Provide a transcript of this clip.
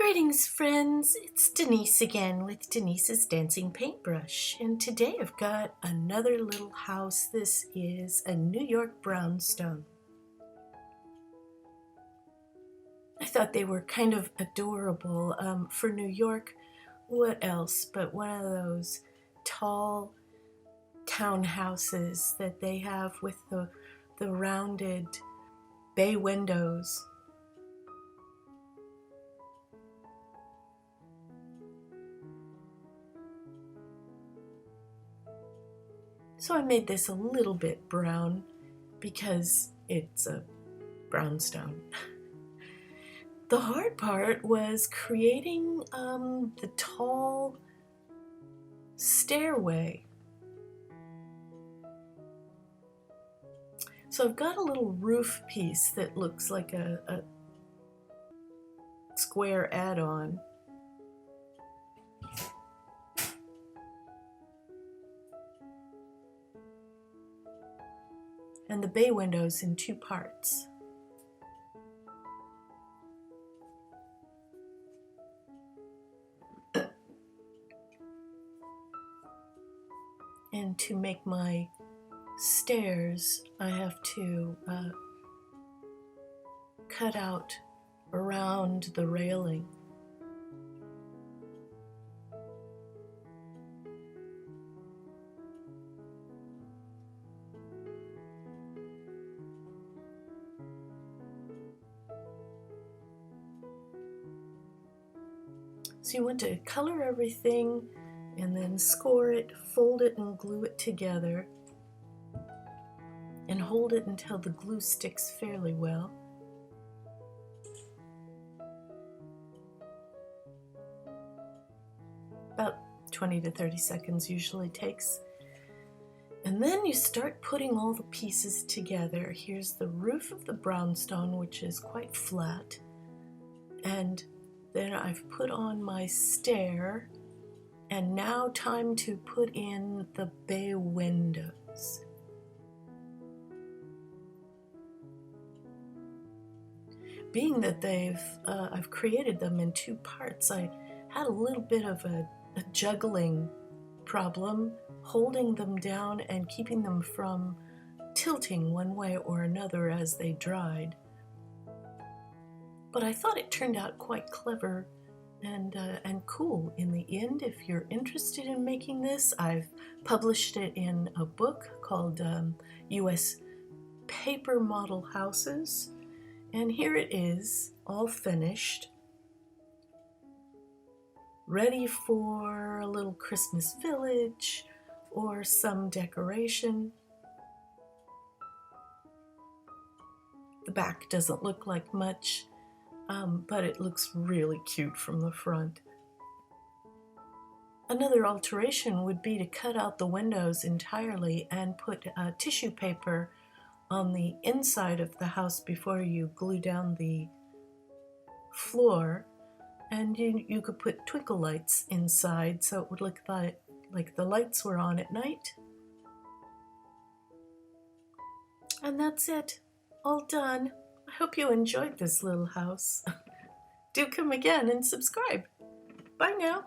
Greetings, friends. It's Denise again with Denise's Dancing Paintbrush, and today I've got another little house. This is a New York brownstone. I thought they were kind of adorable for New York. What else but one of those tall townhouses that they have with the rounded bay windows. So I made this a little bit brown because it's a brownstone. The hard part was creating the tall stairway. So I've got a little roof piece that looks like a square add-on. And the bay windows in two parts. And to make my stairs, I have to cut out around the railing. So you want to color everything and then score it, fold it, and glue it together. And hold it until the glue sticks fairly well. About 20 to 30 seconds usually takes. And then you start putting all the pieces together. Here's the roof of the brownstone, which is quite flat. And then I've put on my stair, and now time to put in the bay windows. Being that I've created them in two parts, I had a little bit of a juggling problem, holding them down and keeping them from tilting one way or another as they dried. But I thought it turned out quite clever and cool in the end. If you're interested in making this, I've published it in a book called U.S. Paper Model Houses. And here it is, all finished, ready for a little Christmas village or some decoration. The back doesn't look like much. But it looks really cute from the front. Another alteration would be to cut out the windows entirely and put tissue paper on the inside of the house before you glue down the floor. And you could put twinkle lights inside so it would look like the lights were on at night. And that's it, all done. I hope you enjoyed this little house. Do come again and subscribe. Bye now.